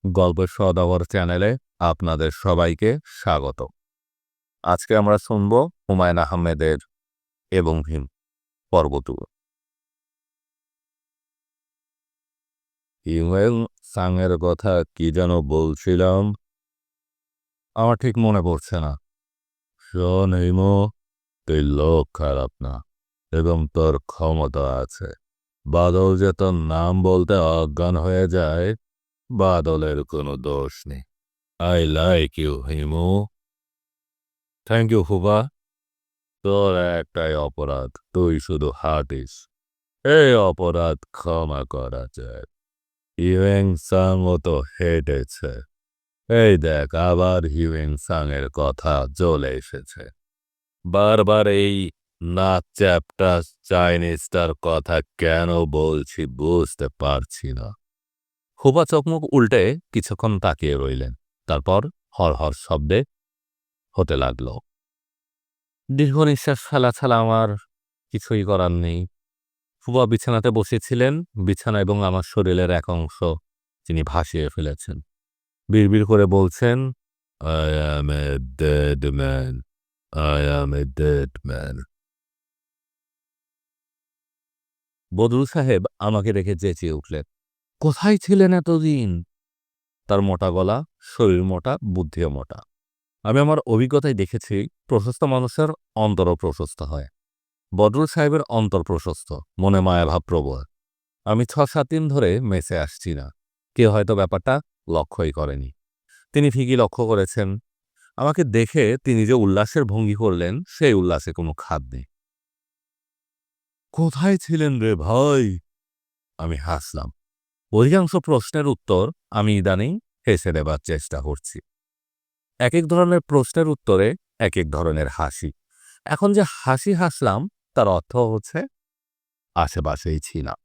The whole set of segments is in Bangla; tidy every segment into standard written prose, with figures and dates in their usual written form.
গল্পের সওদাগর চ্যানেলে আপনাদের সবাইকে স্বাগত। আজকে আমরা শুনব হুমায়ুন আহমেদের এবং ভীম পর্ব 2। হিউয়েন সাংয়ের কথা কি যেন বলছিলাম, আমার ঠিক মনে পড়ছে না। শোন হিমু, তুই লোক খারাপ না, এবং তোর ক্ষমতা আছে। বাদল যে তোর নাম বলতে অজ্ঞান হয়ে যায়, বাদলের কোনো দোষ নেই। I like you Himu. Thank you হুবা। তোর একটাই অপরাধ, তুই শুধু হাঁটিস। এই অপরাধ ক্ষমা করা যায়। হিউয়েন সাং ও তো হেঁটেছে। এই দেখ, আবার হিউয়েন সাং এর কথা চলে এসেছে। বারবার এই নাক চ্যাপটা চাইনিজটার কথা কেন বলছি বুঝতে পারছি না। হুবা চোখমুখ উল্টে কিছুক্ষণ তাকিয়ে রইলেন, তারপর হরহর শব্দে হতে লাগলো। দীর্ঘ নিঃশ্বাস ফেলা ছাড়া আমার কিছুই করার নেই। ফুবা বিছানাতে বসেছিলেন, বিছানা এবং আমার শরীরের এক অংশ তিনি ভাসিয়ে ফেলেছেন। বিড়বিড় করে বলছেন, I am a dead man, I am a dead man. Badrul সাহেব আমাকে রেখে চেঁচিয়ে উঠলেন, কোথায় ছিলেন এতদিন? তার মোটা গলা, শরীর মোটা, বুদ্ধিও মোটা। আমি আমার অভিজ্ঞতায় দেখেছি, প্রশস্ত মানুষের অন্তরও প্রশস্ত হয়। বদরুল সাহেবের অন্তর প্রশস্ত, মনে মায়াভাব প্রবল। আমি ৬-৭ দিন ধরে মেসে আসছি না। কেউ হয়তো ব্যাপারটা লক্ষ্যই করেনি। তিনি ঠিকই লক্ষ্য করেছেন। আমাকে দেখে তিনি যে উল্লাসের ভঙ্গি করলেন, সেই উল্লাসে কোনো খাদ নেই। কোথায় ছিলেন রে ভাই? আমি হাসলাম। অধিকাংশ প্রশ্নের উত্তর আমি ইদানিং হেসে দেবার চেষ্টা করছি। এক এক ধরনের প্রশ্নের উত্তরে এক এক ধরনের হাসি। এখন যে হাসি হাসলাম, তার অর্থ হচ্ছে আশেপাশেই ছিলাম।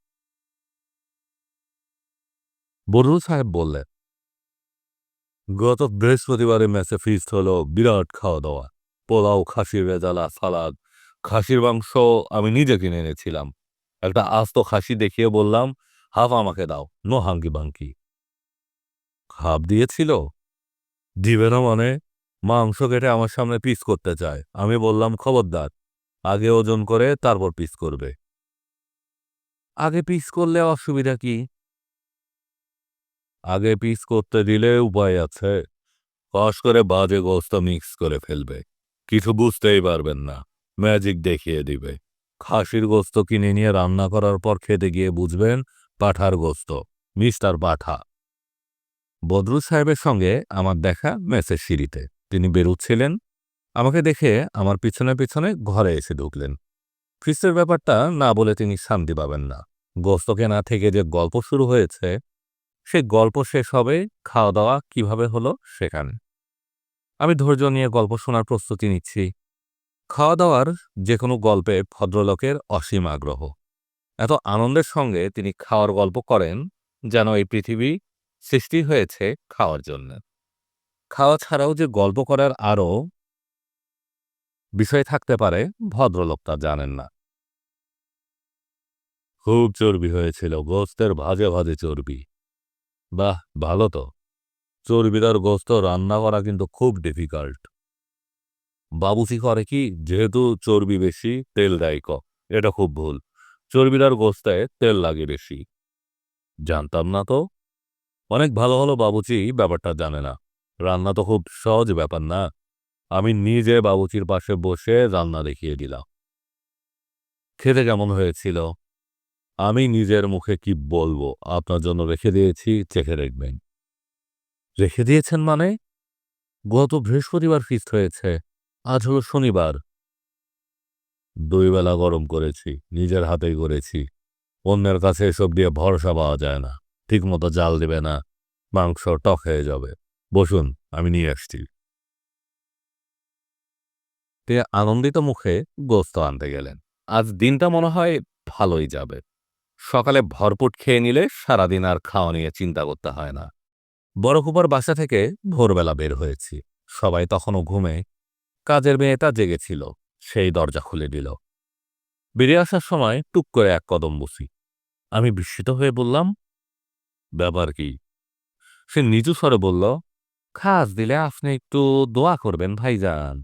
বদরুল সাহেব বললেন, গত বৃহস্পতিবারে মেসে ফিস্ট হলো, বিরাট খাওয়া দাওয়া। পোলাও, খাসির রেজালা, সালাদ। খাসির মাংস আমি নিজে কিনে এনেছিলাম। একটা আস্ত খাসি দেখিয়ে বললাম, হাফ আমাকে দাও, নো হাঙ্কি বাঙ্কি। হাফ দিয়েছিল? দিবে না মানে? মাংস কেটে আমার সামনে পিস করতে চায়। আমি বললাম, খবরদার, আগে ওজন করে তারপর পিস করবে। আগে পিস করলে অসুবিধা কি? আগে পিস করতে দিলে উপায় আছে। কষ করে বাজে গোস্ত মিক্স করে ফেলবে, কিছু বুঝতেই পারবেন না, ম্যাজিক দেখিয়ে দিবে। খাসির গোস্ত কিনে নিয়ে রান্না করার পর খেতে গিয়ে বুঝবেন পাঠার গোস্ত, মিস্টার পাঠা। বদরুল সাহেবের সঙ্গে আমার দেখা মেসের সিঁড়িতে। তিনি বেরুচ্ছিলেন। আমাকে দেখে আমার পিছনে পিছনে ঘরে এসে ঢুকলেন। ফিস্টের ব্যাপারটা না বলে তিনি শান্তি পাবেন না। গোস্ত কেনা থেকে যে গল্প শুরু হয়েছে, সেই গল্প শেষ হবে খাওয়া দাওয়া কিভাবে হলো সেখানে। আমি ধৈর্য নিয়ে গল্প শোনার প্রস্তুতি নিচ্ছি। খাওয়া দাওয়ার যে কোনো গল্পে ভদ্রলোকের অসীম আগ্রহ। এত আনন্দের সঙ্গে তিনি খাওয়ার গল্প করেন, যেন এই পৃথিবী সৃষ্টি হয়েছে খাওয়ার জন্য। খাওয়া ছাড়াও যে গল্প করার আরও বিষয় থাকতে পারে, ভদ্রলোক তা জানেন না। খুব চর্বি হয়েছিল, গোস্তের ভাজে ভাজে চর্বি। বাহ, ভালো তো। চর্বিদার গোস্ত রান্না করা কিন্তু খুব ডিফিকাল্ট। বাবুসি করে কি, যেহেতু চর্বি বেশি তেল দেয় কম। এটা খুব ভুল। চর্বিদার গোস্তে তেল লাগে বেশি। জানতাম না তো। অনেক ভালো ভালো বাবুচি ব্যাপারটা জানে না। রান্না তো খুব সহজ ব্যাপার না। আমি নিজে বাবুচির পাশে বসে রান্না দেখিয়ে দিলাম। খেতে কেমন হয়েছিল আমি নিজের মুখে কি বলবো, আপনার জন্য রেখে দিয়েছি, চেখে দেখবেন। রেখে দিয়েছেন মানে? গত বৃহস্পতিবার ফিস্ট হয়েছে, আজ হলো শনিবার। 2 বেলা গরম করেছি, নিজের হাতেই করেছি। অন্যের কাছে এসব দিয়ে ভরসা পাওয়া যায় না। ঠিকমতো জাল দেবে না, মাংস টক হয়ে যাবে। বসুন, আমি নিয়ে আসছি। তিনি আনন্দিত মুখে গোস্ত আনতে গেলেন। আজ দিনটা মনে হয় ভালোই যাবে। সকালে ভরপুট খেয়ে নিলে সারাদিন আর খাওয়া নিয়ে চিন্তা করতে হয় না। বড় কুপার বাসা থেকে ভোরবেলা বের হয়েছি। সবাই তখনও ঘুমে। কাজের মেয়েটা জেগেছিল, সেই দরজা খুলে দিল। বেরিয়ে আসার সময় টুক করে এক কদম বসি। আমি বিস্মিত হয়ে বললাম, ব্যাপার কি? সে নিচু স্বরে বলল, খাস দিলে আপনি একটু দোয়া করবেন ভাইজান।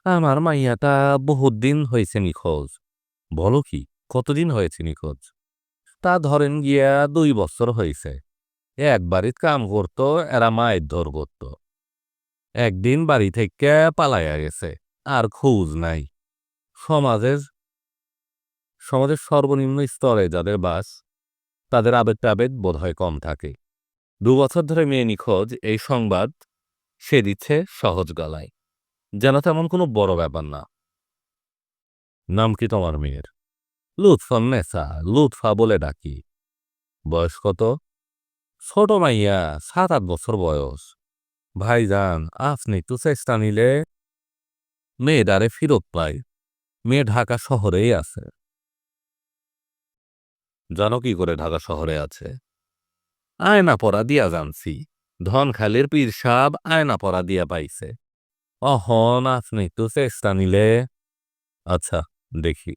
আমার মাইয়াটা বহুত দিন হয়েছে নিখোঁজ। বলো কি, কতদিন হয়েছে নিখোঁজ? তা ধরেন গিয়া 2 বছর হয়েছে। এক বাড়িত কাম করতো, এরা মায়ের ধর করত। একদিন বাড়ি থেকে পালাইয়া গেছে, আর খোঁজ নাই। সমাজের সমাজের সর্বনিম্ন স্তরে যাদের বাস, তাদের আবেগ টাবেগ বোধ হয় কম থাকে। 2 বছর ধরে মেয়ে নিখোঁজ, এই সংবাদ সে দিচ্ছে সহজ গলায়, যেন তেমন কোনো বড় ব্যাপার না। নাম কি তোমার মেয়ের? লুৎফুন্নেছা, লুৎফা বলে ডাকি। বয়স কত? ছোট মাইয়া, 7-8 বছর বয়স। ভাইজান, আপনি একটু চেষ্টা নিলে মেয়েটারে ফিরত পাই। মেয়ে ঢাকা শহরেই আছে। জানো কি করে ঢাকা শহরে আছে? আয়না পরা দিয়া জানছি। ধনখালির পীর সাহেব আয়না পরা দিয়া পাইছে। অহন আপনি একটু চেষ্টা নিলে। আচ্ছা, দেখি।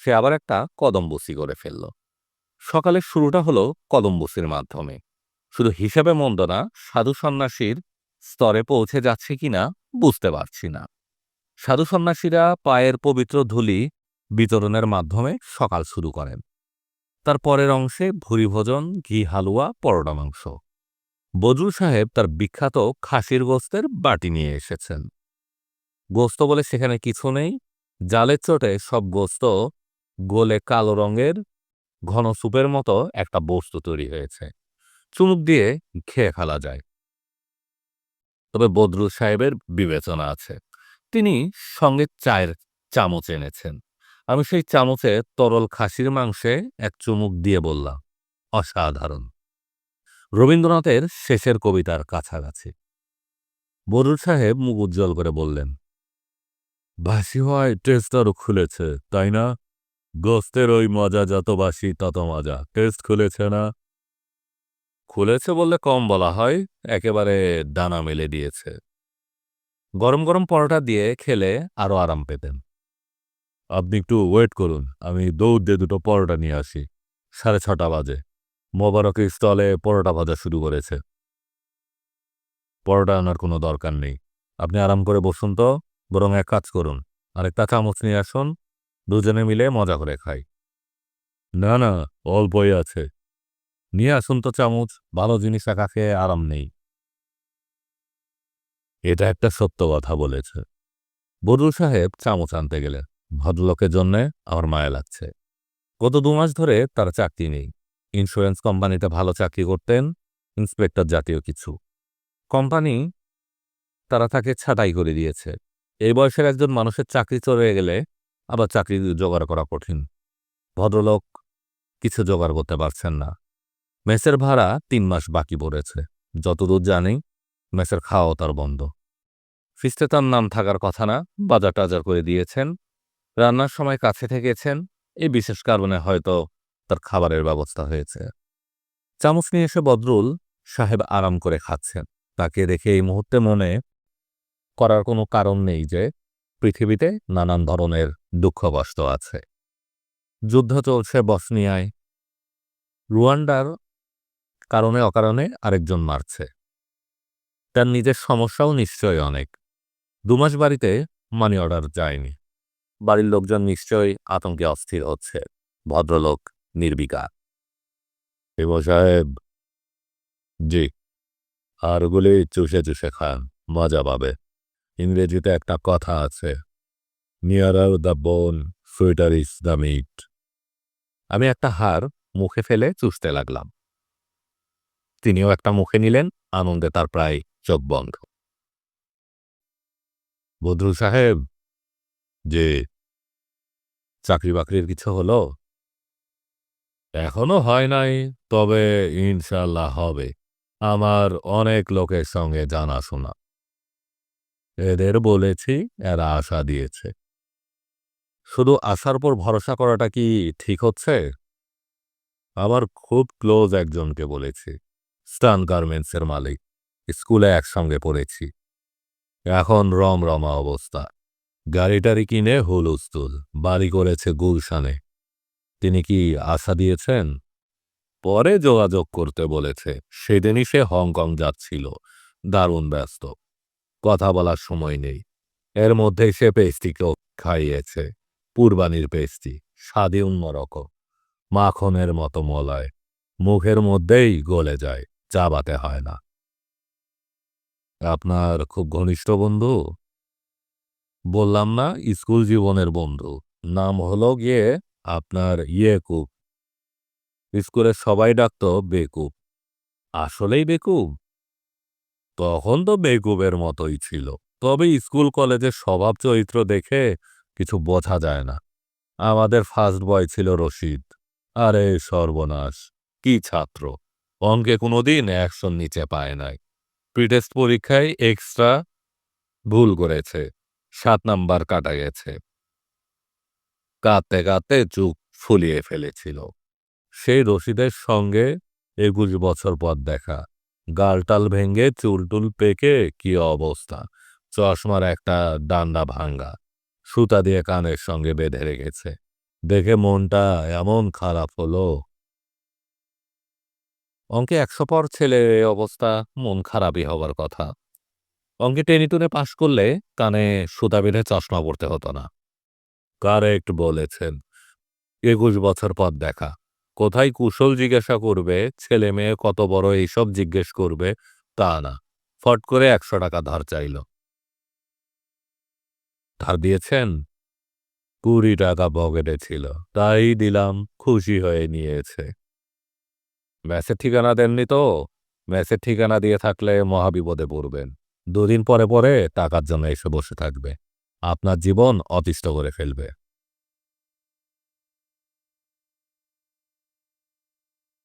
সে আবার একটা কদমবুসি করে ফেলল। সকালের শুরুটা হলো কদমবুসির মাধ্যমে। শুধু হিসাবে মন্দ না, সাধু সন্ন্যাসীর স্তরে পৌঁছে যাচ্ছে কিনা বুঝতে পারছি না। সাধু সন্ন্যাসীরা পায়ের পবিত্র ধূলি বিতরণের মাধ্যমে সকাল শুরু করেন। তার পরের অংশে ভুরি ভোজন, ঘি হালুয়া, পরোটা মাংস। বজরুল সাহেব তার বিখ্যাত খাসির গোস্তের বাটি নিয়ে এসেছেন। গোস্ত বলে সেখানে কিছু নেই। জালের চোটে সব গোস্ত গলে কালো রঙের ঘন স্যুপের মতো একটা বস্তু তৈরি হয়েছে। চুমুক দিয়ে খেয়ে ফেলা যায়। তবে বদরুল সাহেবের বিবেচনা আছে। তিনি সঙ্গে চায়ের চামচ এনেছেন। আমি সেই চামচে তরল খাসির মাংসে এক চুমুক দিয়ে বললাম, অসাধারণ। রবীন্দ্রনাথের শেষের কবিতার কাছাকাছি। বদরুল সাহেব মুখ উজ্জ্বল করে বললেন, বাসি হওয়ায় টেস্ট আরো খুলেছে, তাই না? গোস্তের ওই মজা যত বাসি তত মজা, টেস্ট খুলেছে না? খুলেছে বললে কম বলা হয়, একেবারে ডানা মেলে দিয়েছে। গরম গরম পরোটা দিয়ে খেলে আরো আরাম পেতেন। আপনি একটু ওয়েট করুন, আমি দৌড় দিয়ে 2টো পরোটা নিয়ে আসি। 6:30 বাজে। মোবারকের স্টলে পরোটা ভাজা শুরু করেছে। পরোটা আনার কোনো দরকার নেই। আপনি আরাম করে বসুন তো। বরং এক কাজ করুন, আরেকটা চামচ নিয়ে আসুন। দুজনে মিলে মজা করে খাই। না না, অল্পই আছে। নিয়ে আসুন তো চামচ। ভালো জিনিস একা খেয়ে আরাম নেই। এটা একটা সত্য কথা বলেছে। বদরুল সাহেব চামচ আনতে গেলেন। ভদ্রলোকের জন্যে আমার মায়া লাগছে। গত 2 মাস ধরে তার চাকরি নেই। ইন্স্যুরেন্স কোম্পানিতে ভালো চাকরি করতেন, ইন্সপেক্টর জাতীয় কিছু। কোম্পানি তারা তাকে ছাঁটাই করে দিয়েছে। এই বয়সের একজন মানুষের চাকরি চলে গেলে আবার চাকরি জোগাড় করা কঠিন। ভদ্রলোক কিছু জোগাড় করতে পারছেন না। মেসের ভাড়া 3 মাস বাকি পড়েছে। যতদূর জানি মেসের খাওয়াও তার বন্ধ। ফিস্টে তার নাম থাকার কথা না, বাজার টাজার করে দিয়েছেন। রান্নার সময় কাছে থেকেছেন। এই বিশেষ কারণে হয়তো তার খাবারের ব্যবস্থা হয়েছে। চামচ নিয়ে এসে বদরুল সাহেব আরাম করে খাচ্ছেন। তাকে দেখে এই মুহূর্তে মনে করার কোনো কারণ নেই যে পৃথিবীতে নানান ধরনের দুঃখ কষ্ট আছে। যুদ্ধ চলছে বসনিয়ায়। রুয়ান্ডার কারণে অকারণে আরেকজন মারছে। তার নিজের সমস্যাও নিশ্চয়ই অনেক। 2 মাস বাড়িতে মানি অর্ডার যায়নি। বাড়ির লোকজন নিশ্চয়ই আতঙ্কে অস্থির হচ্ছে। ভদ্রলোক নির্বিকার। এব সাহেব। জি। আর ওগুলি চুষে চুষে খান, মজা পাবে। ইংরেজিতে একটা কথা আছে, nearer the bone sweeter is the meat. আমি একটা হাড় মুখে ফেলে চুষতে লাগলাম। তিনিও একটা মুখে নিলেন, আনন্দে তার প্রায় চোখ বন্ধ। বদরুল সাহেব। যে চাকরি বাকরির কিছু হলো? এখনো হয় নাই, তবে ইনশাল্লাহ হবে। আমার অনেক লোকের সঙ্গে জানাশোনা। এদের বলেছি, এরা আশা দিয়েছে। শুধু আশার উপর ভরসা করাটা কি ঠিক হচ্ছে? আমার খুব ক্লোজ একজনকে বলেছি, স্টান গার্মেন্টসের মালিক। স্কুলে একসঙ্গে পড়েছি। এখন রমরমা অবস্থা। গাড়ি টাড়ি কিনে হুলস্থুল, বাড়ি করেছে গুলশানে। তিনি কি আশা দিয়েছেন? পরে যোগাযোগ করতে বলেছে। সেদিনই সে হংকং যাচ্ছিল। দারুণ ব্যস্ত। কথা বলার সময় নেই। এর মধ্যেই সে পেস্ট্রিকেও খাইয়েছে। পূর্বানীর পেস্ট্রি। স্বাদে অন্যরকম। মাখনের মতো মলায়। মুখের মধ্যেই গলে যায়। চাবাতে হয় না। আপনার খুব ঘনিষ্ঠ বন্ধু? বললাম না, স্কুল জীবনের বন্ধু। নাম হলো গিয়ে আপনার ইয়েকুব। স্কুলের সবাই ডাকতো বেকুব। আসলেই বেকুব? তখন তো বেকুবের মতোই ছিল। তবে স্কুল কলেজের স্বভাব চরিত্র দেখে কিছু বোঝা যায় না। আমাদের ফার্স্ট বয় ছিল রশিদ। আরে সর্বনাশ! কি ছাত্র! অঙ্কে কোনোদিন ১০০ নিচে পায় নাই। প্রিটেস্ট পরীক্ষায় এক্সট্রা ভুল করেছে। ৭ নাম্বার কাটা গেছে। কাঁদতে কাঁদতে চোখ ফুলিয়ে ফেলেছিল। সেই রশিদের সঙ্গে ২১ বছর পর দেখা। গালটাল ভেঙে চুলটুল পেকে কি অবস্থা! চশমার একটা ডান্ডা ভাঙা। সুতা দিয়ে কানের সঙ্গে বেঁধে রেখেছে। দেখে মনটা এমন খারাপ হলো। অঙ্কে ১০০ পর ছেলের এ অবস্থা, মন খারাপই হবার কথা। অঙ্কে টেনিটুনে পাশ করলে কানে সুতা বেঁধে চশমা পড়তে হতো না। কারেক্ট বলেছেন। ২১ বছর পর দেখা। কোথায় কুশল জিজ্ঞাসা করবে, ছেলে মেয়ে কত বড় এইসব জিজ্ঞেস করবে, তা না। ফট করে ১০০ টাকা ধার চাইল। ধার দিয়েছেন? ২০ টাকা পকেটে ছিল। তাই দিলাম, খুশি হয়ে নিয়েছে। মেসের ঠিকানা দেননি তো? মেসের ঠিকানা দিয়ে থাকলে মহাবিপদে পড়বেন। ২ দিন পরে পরে টাকার জন্য এসে বসে থাকবে। আপনার জীবন অতিষ্ঠ করে ফেলবে।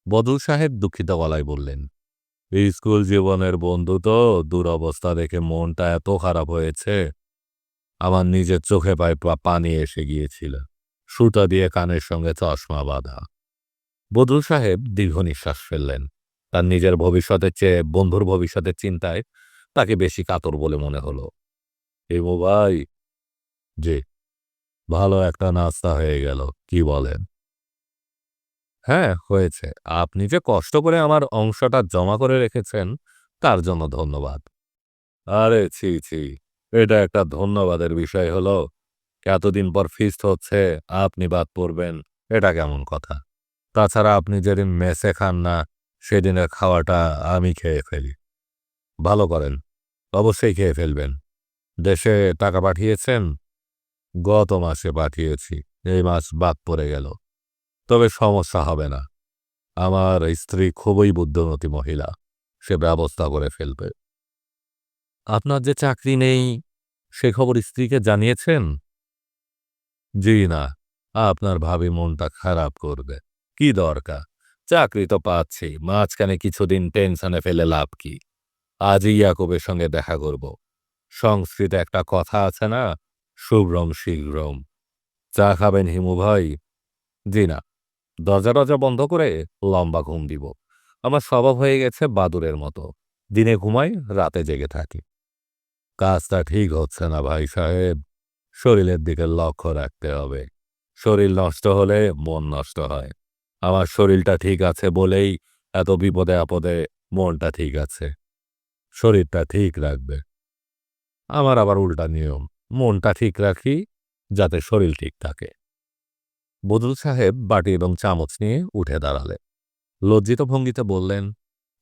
বদরুল সাহেব দুঃখিত গলায় বললেন, স্কুল জীবনের বন্ধু তো দুরবস্থা দেখে মনটা এত খারাপ হয়েছে, আমার নিজের চোখে পায়ে পানি এসে গিয়েছিল। সুতা দিয়ে কানের সঙ্গে চশমা বাঁধা। বদরুল সাহেব দীর্ঘ নিঃশ্বাস ফেললেন। তার নিজের ভবিষ্যতের চেয়ে বন্ধুর ভবিষ্যতের চিন্তায় তাকে বেশি কাতর বলে মনে হলো। ইমু ভাই, জি, ভালো একটা নাস্তা হয়ে গেল। কি বলেন? হ্যাঁ, হয়েছে। আপনি যে কষ্ট করে আমার অংশটা জমা করে রেখেছেন, তার জন্য ধন্যবাদ। আরে ছি, ছি! এটা একটা ধন্যবাদের বিষয় হলো? এতদিন পর ফিস্ট হচ্ছে, আপনি বাদ পড়বেন, এটা কেমন কথা? তাছাড়া আপনি যেদিন মেসে খান না, সেদিনের খাওয়াটা আমি খেয়ে ফেলি। ভালো করেন। অবশ্যই খেয়ে ফেলবেন। দেশে টাকা পাঠিয়েছেন? গত মাসে পাঠিয়েছি। এই মাস বাদ পড়ে গেল। তবে সমস্যা হবে না। আমার স্ত্রী খুবই বুদ্ধিমতী মহিলা। সে ব্যবস্থা করে ফেলবে। আপনার যে চাকরি নেই, সে খবর স্ত্রীকে জানিয়েছেন? জি না। আপনার ভাবি মনটা খারাপ করবে। কি দরকার? চাকরি তো পাচ্ছি। মাঝখানে কিছুদিন টেনশনে ফেলে লাভ কি? আজই ইয়াকুবের সঙ্গে দেখা করব। সংস্কৃতে একটা কথা আছে না? শুভ্রম শীঘ্রম। চা খাবেন হিমু ভাই? জি না। দরজা-টরজা বন্ধ করে লম্বা ঘুম দিব। আমার স্বভাব হয়ে গেছে বাদুড়ের মতো। দিনে ঘুমাই, রাতে জেগে থাকি। কাজটা ঠিক হচ্ছে না ভাই সাহেব। শরীরের দিকে লক্ষ্য রাখতে হবে। শরীর নষ্ট হলে মন নষ্ট হয়। আমার শরীরটা ঠিক আছে বলেই এত বিপদে আপদে মনটা ঠিক আছে। শরীরটা ঠিক রাখবে। আমার আবার উল্টা নিয়ম। মনটা ঠিক রাখি, যাতে শরীর ঠিক থাকে। বদরুল সাহেব বাটি এবং চামচ নিয়ে উঠে দাঁড়ালেন। লজ্জিত ভঙ্গিতে বললেন,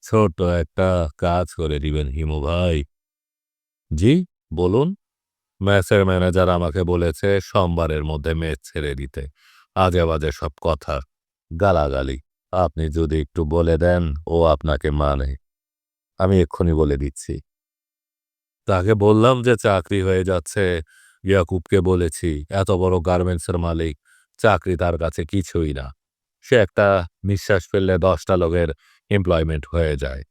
ছোট্ট একটা কাজ করে দিবেন হিমু ভাই। জি, বলুন। মেসের ম্যানেজার আমাকে বলেছে সোমবারের মধ্যে মেস ছেড়ে দিতে। আজে বাজে সব কথা, গালাগালি। আপনি যদি একটু বলে দেন, ও আপনাকে মানে। আমি এক্ষুনি বলে দিচ্ছি। তাকে বললাম যে চাকরি হয়ে যাচ্ছে। ইয়াকুবকে বলেছি, এত বড় গার্মেন্টসের মালিক, চাকরি তার কাছে কিছুই না। সে একটা নিঃশ্বাস ফেললে ১০টা লোকের এমপ্লয়মেন্ট হয়ে যায়।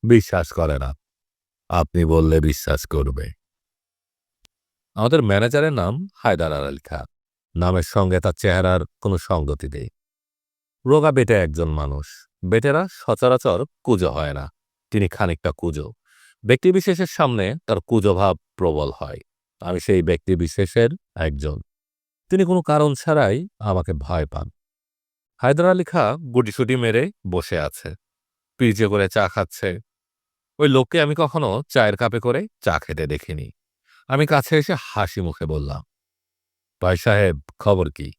বিশ্বাস করে না। আপনি বললে বিশ্বাস করবে। আমাদের ম্যানেজারের নাম হায়দার আলী খান। নামের সঙ্গে তার চেহারার কোনো সঙ্গতি নেই। রোগা বেটে একজন মানুষ। বেটেরা সচরাচর কুঁজো হয় না। তিনি খানিকটা কুঁজো। ব্যক্তিবিশেষের সামনে তার কুঁজো ভাব প্রবল হয়। আমি সেই ব্যক্তিবিশেষের একজন। তিনি কোনো কারণ ছাড়াই আমাকে ভয় পান। হায়দার আলী খাঁ গুটিসুটি মেরে বসে আছে, ফ্রিজে করে চা খাচ্ছে। ওই লোককে আমি কখনো চায়ের কাপে করে চা খেতে দেখিনি। আমি কাছে এসে হাসি মুখে বললাম, ভাই সাহেব, খবর কি?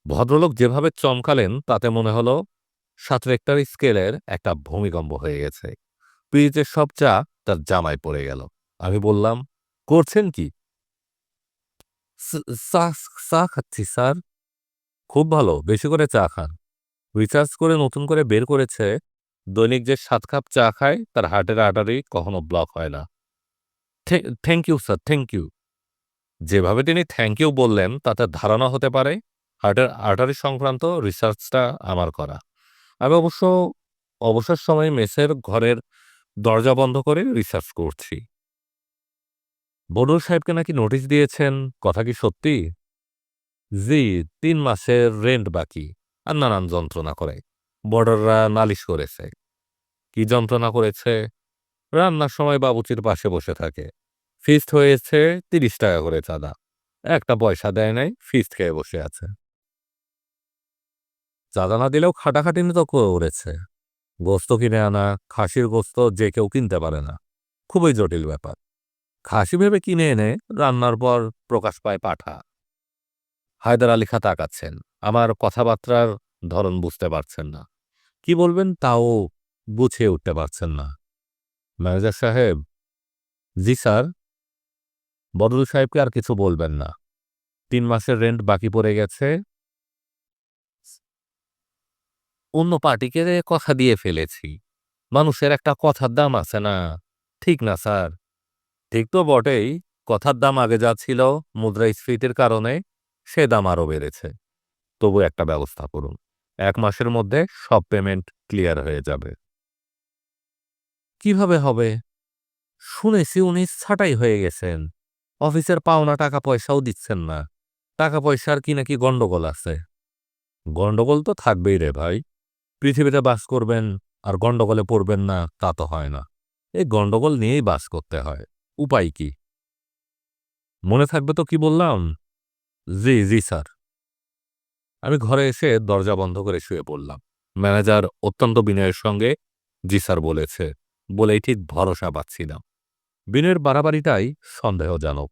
ভদ্রলোক যেভাবে চমকালেন তাতে মনে হলো ৭ রেক্টার স্কেলের একটা ভূমিকম্প হয়ে গেছে। ফ্রিজের সব চা তার জামায় পড়ে গেল। আমি বললাম, করছেন কি? "স- চা চা খাচ্ছি স্যার। খুব ভালো, বেশি করে চা খান। রিসার্চ করে নতুন করে বের করেছে, দৈনিক যে ৭ কাপ চা খায় তার হার্টের আর্টারি কখনো ব্লক হয় না। Thank you sir, thank you. যেভাবে তিনি থ্যাংক ইউ বললেন তাতে ধারণা হতে পারে হার্টের আর্টারি সংক্রান্ত রিসার্চটা আমার করা। আমি অবসর সময়ে মেসের ঘরের দরজা বন্ধ করে রিসার্চ করছি। বড়ুল সাহেবকে নাকি নোটিশ দিয়েছেন, কথা কি সত্যি? জি, ৩ মাসের রেন্ট বাকি আর নানান যন্ত্রণা করে। বর্ডাররা নালিশ করেছে। কি যন্ত্রণা করেছে? রান্নার সময় বাবুর্চির পাশে বসে থাকে। ফিস্ট হয়েছে, ৩০ টাকা করে চাঁদা। একটা পয়সা দেয় নাই, ফিস্ট খেয়ে বসে আছে। চাঁদা না দিলেও খাটাখাটনি তো করেছে। গোস্ত কিনে আনা, খাসির গোস্ত যে কেউ কিনতে পারে না। খুবই জটিল ব্যাপার। খাসি ভেবে কিনে এনে রান্নার পর প্রকাশ পায় পাঠা। হায়দার আলী খাঁ তাকাচ্ছেন। আমার কথাবার্তার ধরন বুঝতে পারছেন না। কি বলবেন তাও বুঝিয়ে উঠতে পারছেন না। ম্যানেজার সাহেব, জি স্যার। বদরুল সাহেবকে আর কিছু বলবেন না। ৩ মাসের রেন্ট বাকি পড়ে গেছে। অন্য পার্টিকে কথা দিয়ে ফেলেছি। মানুষের একটা কথার দাম আছে না? ঠিক না স্যার? ঠিক তো বটেই। কথার দাম আগে যা ছিল মুদ্রাস্ফীতির কারণে সে দাম আরও বেড়েছে। তবু একটা ব্যবস্থা করুন। ১ মাসের মধ্যে সব পেমেন্ট ক্লিয়ার হয়ে যাবে। কিভাবে হবে? শুনেছি উনি ছাঁটাই হয়ে গেছেন। অফিসের পাওনা টাকা পয়সাও দিচ্ছেন না। টাকা পয়সার কি নাকি গন্ডগোল আছে। গন্ডগোল তো থাকবেই রে ভাই। পৃথিবীতে বাস করবেন আর গন্ডগোলে পড়বেন না তা তো হয় না। এই গন্ডগোল নিয়েই বাস করতে হয়। উপায় কি? মনে থাকবে তো কি বললাম? জি, জি স্যার। আমি ঘরে এসে দরজা বন্ধ করে শুয়ে পড়লাম। ম্যানেজার অত্যন্ত বিনয়ের সঙ্গে জি স্যার বলেছে বলেই ঠিক ভরসা পাচ্ছিলাম। বিনয়ের বাড়াবাড়িটাই সন্দেহজনক।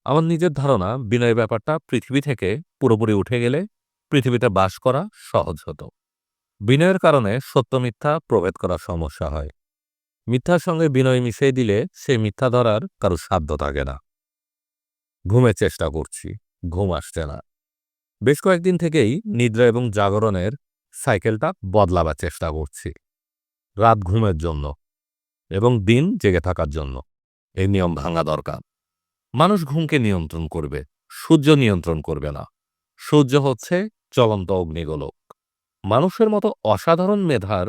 আমার নিজের ধারণা বিনয় ব্যাপারটা পৃথিবী থেকে পুরোপুরি উঠে গেলে পৃথিবীতে বাস করা সহজ হতো। বিনয়ের কারণে সত্য মিথ্যা প্রভেদ করার সমস্যা হয়। মিথ্যার সঙ্গে বিনয় মিশিয়ে দিলে সে মিথ্যা ধরার কারো সাধ্য থাকে না। ঘুমের চেষ্টা করছি, ঘুম আসছে না। বেশ কয়েকদিন থেকেই নিদ্রা এবং জাগরণের সাইকেলটা বদলাবার চেষ্টা করছি। রাত ঘুমের জন্য এবং দিন জেগে থাকার জন্য। এই নিয়ম ভাঙা দরকার। মানুষ ঘুমকে নিয়ন্ত্রণ করবে, সূর্য নিয়ন্ত্রণ করবে না। সূর্য হচ্ছে চলন্ত অগ্নিগোলক। মানুষের মতো অসাধারণ মেধার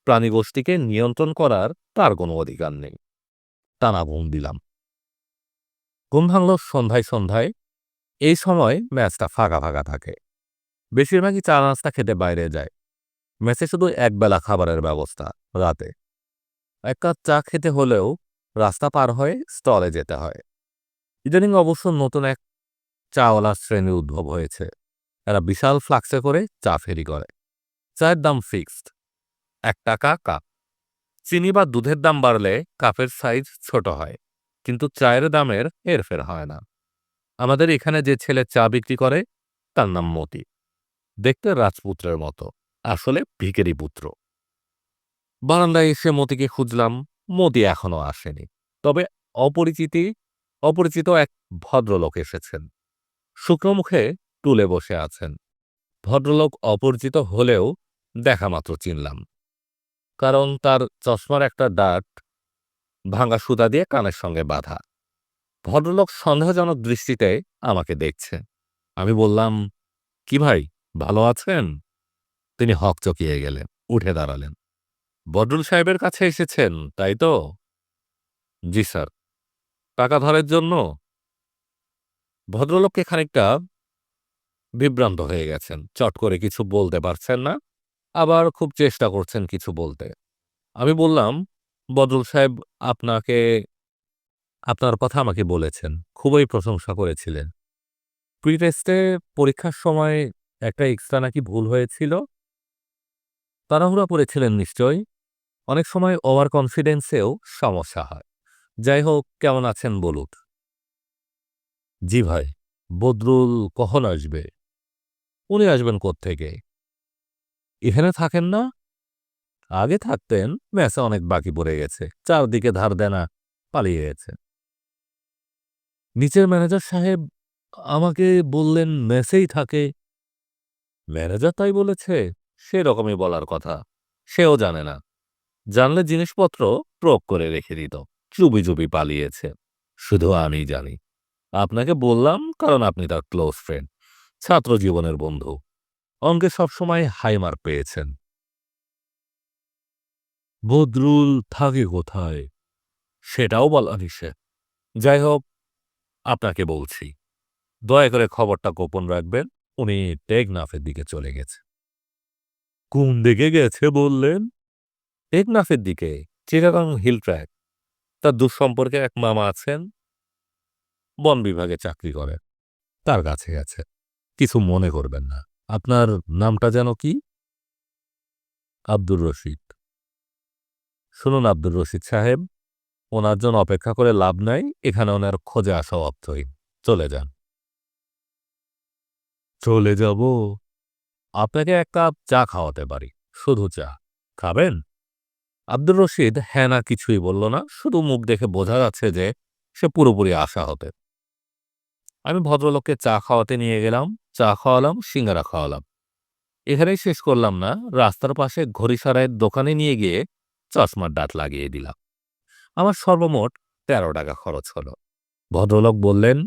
প্রাণীগোষ্ঠীকে নিয়ন্ত্রণ করার তার কোনো অধিকার নেই। টানা ঘুম দিলাম। ঘুম ভাঙল সন্ধ্যায় সন্ধ্যায়। এই সময় ম্যাচটা ফাঁকা ফাঁকা থাকে। বেশিরভাগই চা নাস্তা খেতে বাইরে যায়। মেসে শুধু একবেলা খাবারের ব্যবস্থা, রাতে। ১ কাপ চা খেতে হলেও রাস্তা পার হয়ে স্টলে যেতে হয়। ইদানিং অবশ্য নতুন এক চাওয়ালার শ্রেণীর উদ্ভব হয়েছে। এরা বিশাল ফ্লাক্সে করে চা ফেরি করে। চায়ের দাম ফিক্সড, ১ টাকা কাপ। চিনি বা দুধের দাম বাড়লে কাপের সাইজ ছোট হয়, কিন্তু চায়ের দামের হেরফের হয় না। আমাদের এখানে যে ছেলে চা বিক্রি করে তার নাম মতি। দেখতে রাজপুত্রের মতো, আসলে ভিখারি পুত্র। বারান্দায় এসে মতিকে খুঁজলাম, মতি এখনো আসেনি। তবে অপরিচিতি অপরিচিত এক ভদ্রলোক এসেছেন। শুকনো মুখে টুলে বসে আছেন। ভদ্রলোক অপরিচিত হলেও দেখামাত্র চিনলাম, কারণ তার চশমার একটা ডাট ভাঙা সুতা দিয়ে কানের সঙ্গে বাঁধা। ভদ্রলোক সন্দেহজনক দৃষ্টিতে আমাকে দেখছে। আমি বললাম, কি ভাই, ভালো আছেন? তিনি হকচকিয়ে গেলেন, উঠে দাঁড়ালেন। বদরুল সাহেবের কাছে এসেছেন, তাই তো? জি স্যার। টাকা ধারের জন্য? ভদ্রলোককে খানিকটা বিভ্রান্ত হয়ে গেছেন। চট করে কিছু বলতে পারছেন না, আবার খুব চেষ্টা করছেন কিছু বলতে। আমি বললাম, বদরুল সাহেব আপনাকে আপনার কথা আমাকে বলেছেন। খুবই প্রশংসা করেছিলেন। প্রি-টেস্টে পরীক্ষার সময় একটা এক্সট্রা নাকি ভুল হয়েছিল? তাড়াহুড়া করেছিলেন নিশ্চয়ই? অনেক সময় ওভার কনফিডেন্সেও সমস্যা হয়। যাই হোক, কেমন আছেন বলুন? জি ভাই। বদরুল কখন আসবে? উনি আসবেন কোত্থেকে? এখানে থাকেন না? আগে থাকতেন, মেসে অনেক বাকি পড়ে গেছে। চারদিকে ধার দেনা, পালিয়ে গেছে। নিচের ম্যানেজার সাহেব আমাকে বললেন মেসেই থাকে। ম্যানেজার তাই বলেছে? সেরকমই বলার কথা। সেও জানে না। জানলে জিনিসপত্র ট্রক করে রেখে দিত। চুপি চুপি পালিয়েছে। শুধু আমিই জানি। আপনাকে বললাম কারণ আপনি তার ক্লোজ ফ্রেন্ড, ছাত্র জীবনের বন্ধু। অঙ্কে সবসময় হাই মার্ক পেয়েছেন। বদরুল থাকে কোথায়? সেটাও বলা নিষেধ। যাই হোক, আপনাকে বলছি, দয়া করে খবরটা গোপন রাখবেন। উনি টেকনাফের দিকে চলে গেছে। কোন দিকে গেছে বললেন? টেকনাফের দিকে, চিটাগাং হিল ট্র্যাক। তার দুঃসম্পর্কে এক মামা আছেন, বন বিভাগে চাকরি করে। তার কাছে গেছে। কিছু মনে করবেন না। আপনার নামটা যেন কি? আব্দুর রশিদ। শুনুন আব্দুর রশিদ সাহেব, ওনার জন্য অপেক্ষা করে লাভ নাই। এখানে ওনার খোঁজে আসা অর্থহীন। চলে যান। চলে যাব? আপনাকে এক কাপ চা খাওয়াতে পারি। শুধু চা। খাবেন? আব্দুর রশিদ হ্যাঁ না কিছুই বলল না। শুধু মুখ দেখে বোঝা যাচ্ছে যে সে পুরোপুরি আশাহত। আমি ভদ্রলোককে চা খাওয়াতে নিয়ে গেলাম। চা খাওয়ালাম, সিঙ্গারা খাওয়ালাম। এখানেই শেষ করলাম না। রাস্তার পাশে ঘড়িসারাইয়ের দোকানে নিয়ে গিয়ে চশমার ডাট লাগিয়ে দিলাম। আমার সর্বমোট ১৩ টাকা খরচ হলো। ভদ্রলোক বললেন,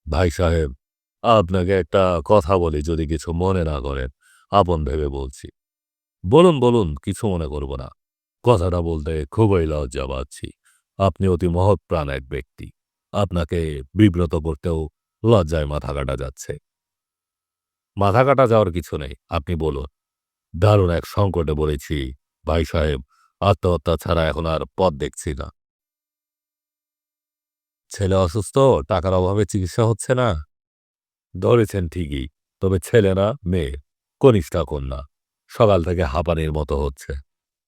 ভাই সাহেব, আপনাকে একটা কথা বলি, যদি কিছু মনে না করেন। আপন ভেবে বলছি। বলুন বলুন, কিছু মনে করব না। কথাটা বলতে খুবই লজ্জা পাচ্ছি। আপনি অতি মহৎ প্রাণ এক ব্যক্তি। আপনাকে বিব্রত করতেও লজ্জায় মাথা কাটা যাচ্ছে। মাথা কাটা যাওয়ার কিছু নেই, আপনি বলুন। দারুণ এক সংকটে পড়েছি ভাই সাহেব। আত্মহত্যা ছাড়া এখন আর পথ দেখছি না। ছেলে অসুস্থ, টাকার অভাবে চিকিৎসা হচ্ছে না। ধরেছেন ঠিকই, তবে ছেলে না, মেয়ে, কনিষ্ঠা কন্যা। সকাল থেকে হাঁপানির মতো হচ্ছে।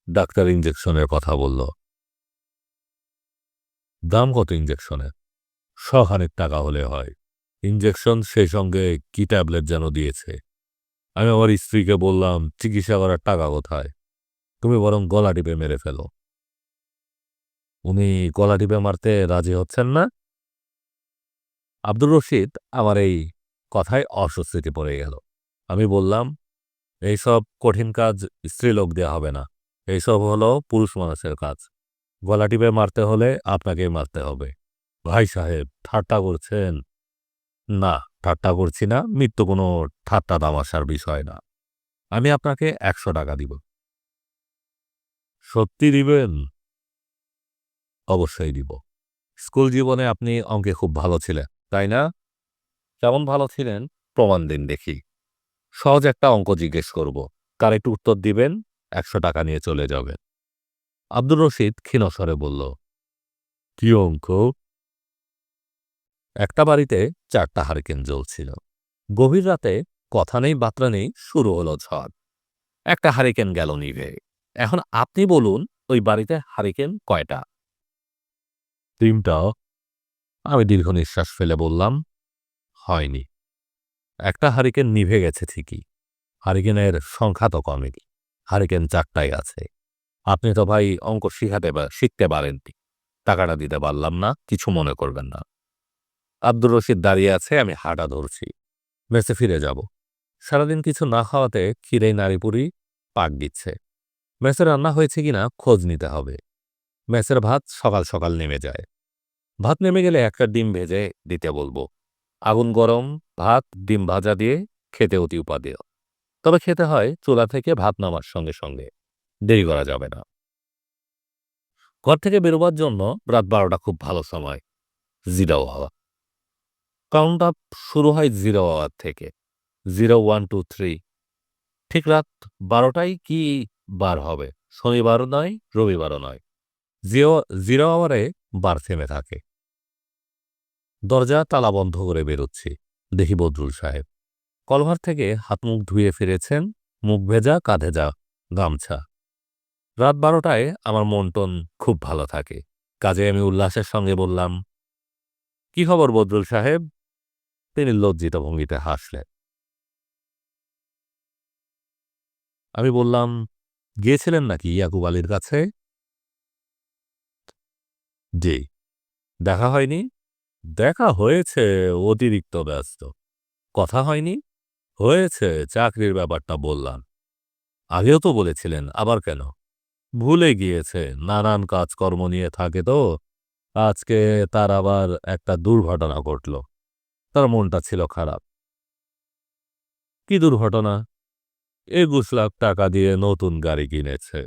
ডাক্তার ইঞ্জেকশনের কথা বলল। দাম কত ইঞ্জেকশনের? ১০০ টাকা হলে হয়। ইঞ্জেকশন, সেই সঙ্গে কি ট্যাবলেট যেন দিয়েছে। আমি আমার স্ত্রীকে বললাম, চিকিৎসা করার টাকা কোথায়? তুমি বরং গলা টিপে মেরে ফেলো। উনি গলা টিপে মারতে রাজি হচ্ছেন না। আব্দুর রশিদ আমার এই কথায় অস্বস্তিতে পড়ে গেল। আমি বললাম, এইসব কঠিন কাজ স্ত্রীলোক দেয়া হবে না। এইসব হলো পুরুষ মানুষের কাজ। গলা টিপে মারতে হলে আপনাকেই মারতে হবে। ভাই সাহেব, ঠাট্টা করছেন? না, ঠাট্টা করছি না। মৃত্যু কোনো ঠাট্টা তামাশার বিষয় না। আমি আপনাকে ১০০ টাকা দিব। সত্যি দিবেন? অবশ্যই দিব। স্কুল জীবনে আপনি অঙ্কে খুব ভালো ছিলেন, তাই না? কেমন ভালো ছিলেন? প্রমাণ দিন দেখি। সহজ একটা অঙ্ক জিজ্ঞেস করব। কারেক্ট উত্তর দিবেন, ১০০ টাকা নিয়ে চলে যাবেন। আব্দুর রশিদ ক্ষীণ স্বরে বলল, কি অঙ্ক? একটা বাড়িতে ৪টা হারিকেন জ্বলছিল। গভীর রাতে কথা নেই বার্তা নেই, শুরু হলো ঝড়। একটা হারিকেন গেল নিভে। এখন আপনি বলুন, ওই বাড়িতে হারিকেন কয়টা? ৩টা। আমি দীর্ঘ নিঃশ্বাস ফেলে বললাম, হয়নি। একটা হারিকেন নিভে গেছে ঠিকই। হারিকেনের সংখ্যা তো কমেনি। হারিকেন ৪টাই আছে। আপনি তো ভাই অঙ্ক শিখতে পারেননি। টাকাটা দিতে পারলাম না, কিছু মনে করবেন না। আব্দুর রশিদ দাঁড়িয়ে আছে, আমি হাঁটা ধরছি। মেসে ফিরে যাব। সারাদিন কিছু না খাওয়াতে খিরেই নাড়িপুরি পাক দিচ্ছে। মেসে রান্না হয়েছে কিনা খোঁজ নিতে হবে। মেসের ভাত সকাল সকাল নেমে যায়। ভাত নেমে গেলে একটা ডিম ভেজে দিতে বলবো। আগুন গরম, ভাত ডিম ভাজা দিয়ে খেতে অতি উপাদেয়। তবে খেতে হয় চুলা থেকে ভাত নামার সঙ্গে সঙ্গে। দেরি করা যাবে না। ঘর থেকে বেরোবার জন্য রাত ১২টা খুব ভালো সময়। জিরো হাওয়া। কাউন্ট আপ শুরু হয় জিরো আওয়ার থেকে। 0, 1, 2, 3। ঠিক রাত ১২টায় কি বার হবে? শনিবারও নয়, রবিবারও নয়। জিরো জিরো আওয়ারে বার থেমে থাকে। দরজা তালা বন্ধ করে বেরোচ্ছি। দেখি বদরুল সাহেব। কলভার থেকে হাত মুখ ধুয়ে ফিরেছেন, মুখ ভেজা, কাঁধে যা গামছা। রাত 12টায় আমার মন টন খুব ভালো থাকে। কাজে আমি উল্লাসের সঙ্গে বললাম, কি খবর বদরুল সাহেব? তিনি লজ্জিত ভঙ্গিতে হাসলেন। আমি বললাম, গিয়েছিলেন নাকি ইয়াকুব আলীর কাছে? জি। দেখা হয়নি? দেখা হয়েছে, অতিরিক্ত ব্যস্ত। কথা হয়নি? হয়েছে, চাকরির ব্যাপারটা বললাম। আগেও তো বলেছিলেন, আবার কেন? ভুলে গিয়েছে, নানান কাজকর্ম নিয়ে থাকে তো। আজকে তার আবার একটা দুর্ঘটনা ঘটল। তার মনটা ছিল খারাপ। কি দুর্ঘটনা? ২১ লাখ টাকা দিয়ে নতুন গাড়ি কিনেছে।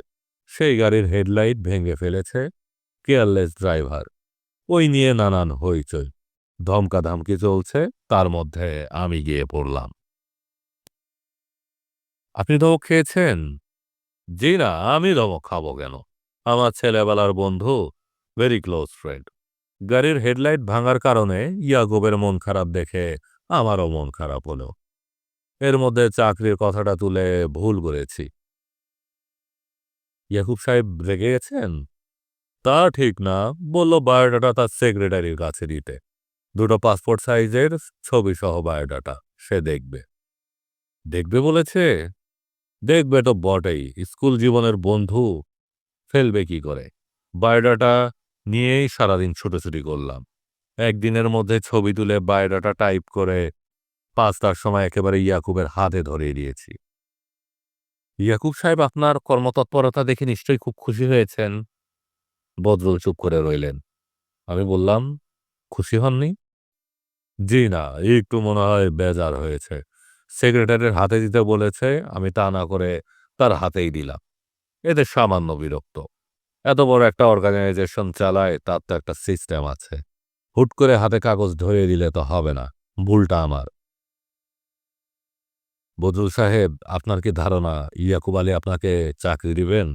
সেই গাড়ির হেডলাইট ভেঙে ফেলেছে কেয়ারলেস ড্রাইভার। ওই নিয়ে নানান হইচই, ধমকাধামকি চলছে। তার মধ্যে আমি গিয়ে পড়লাম। আপনি ধমক খেয়েছেন? জি না, আমি ধমক খাবো কেন? আমার ছেলেবেলার বন্ধু, ভেরি ক্লোজ ফ্রেন্ড। গাড়ির হেডলাইট ভাঙার কারণে ইয়াকুবের মন খারাপ দেখে আমারও মন খারাপ হলো। এর মধ্যে চাকরির কথাটা তুলে ভুল করেছি। ইয়াকুব সাহেব রেগে গেছেন? তা ঠিক না, বলল বায়োডাটা তার সেক্রেটারির কাছে দিতে। 2টো পাসপোর্ট সাইজের ছবি সহ বায়োডাটা সে দেখবে। দেখবে বলেছে? দেখবে তো বটেই, স্কুল জীবনের বন্ধু, ফেলবে কি করে? বায়োডাটা নিয়েই সারাদিন ছুটোছুটি করলাম। একদিনের মধ্যে ছবি তুলে বায়োডাটা টাইপ করে 5টার সময় একেবারে ইয়াকুবের হাতে ধরিয়ে দিয়েছি। ইয়াকুব সাহেব আপনার কর্মতৎপরতা দেখে নিশ্চয়ই খুব খুশি হয়েছেন। বদরুল চুপ করে রইলেন। আমি বললাম, খুশি হননি? জি না, একটু মনে হয় বেজার হয়েছে। সেক্রেটারির হাতে দিতে বলেছে, আমি তা না করে তার হাতেই দিলাম। এতে সামান্য বিরক্ত। এত বড় একটা অর্গানাইজেশন চালায়, তার তো একটা সিস্টেম আছে। হুট করে হাতে কাগজ ধরিয়ে দিলে তো হবে না। ভুলটা আমার। বদরুল সাহেব, আপনার কি ধারণা ইয়াকুব আলী আপনাকে চাকরি দিবেন?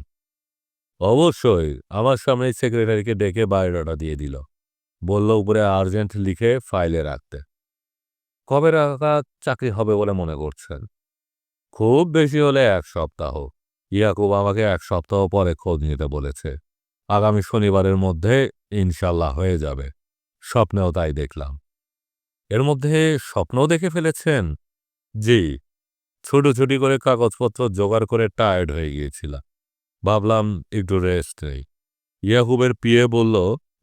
অবশ্যই। আমার সামনেই সেক্রেটারিকে ডেকে বায়োডাটা দিয়ে দিল। বলল উপরে আর্জেন্ট লিখে ফাইলে রাখতে। কবে নাগাদ চাকরি হবে বলে মনে করছেন? খুব বেশি হলে 1 সপ্তাহ। ইয়াকুব আমাকে 1 সপ্তাহ পরে খোঁজ নিতে বলেছে। আগামী শনিবারের মধ্যে ইনশাল্লাহ হয়ে যাবে। স্বপ্নেও তাই দেখলাম। এর মধ্যে স্বপ্নও দেখে ফেলেছেন? জি। ছুটোছুটি করে কাগজপত্র জোগাড় করে টায়ার্ড হয়ে গিয়েছিলাম। ভাবলাম একটু রেস্ট নেই। ইয়াকুবের পিএ বলল,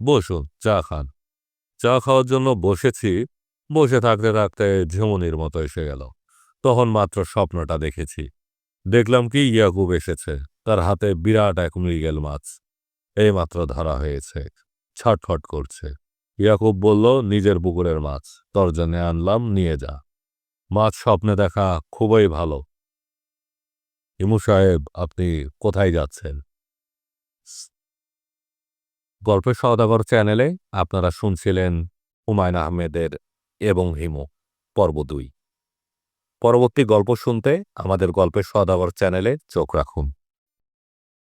বসুন, চা খান। চা খাওয়ার জন্য বসেছি। বসে থাকতে থাকতে ঝিমুনির মতো এসে গেল। তখন মাত্র স্বপ্নটা দেখেছি। দেখলাম কি ইয়াকুব এসেছে। তার হাতে বিরাট এক মৃগেল মাছ। এইমাত্র ধরা হয়েছে। ছটফট করছে। ইয়াকুব বলল, নিজের পুকুরের মাছ। তোর জন্যে আনলাম, নিয়ে যা। মাছ স্বপ্নে দেখা খুবই ভালো। ইমু সাহেব, আপনি কোথায় যাচ্ছেন? গল্পের সওদাগর চ্যানেলে আপনারা শুনছিলেন হুমায়ূন আহমেদের এবং হিমু, পর্ব 2। পরবর্তী গল্প শুনতে আমাদের গল্পের সওদাগর চ্যানেলে চোখ রাখুন।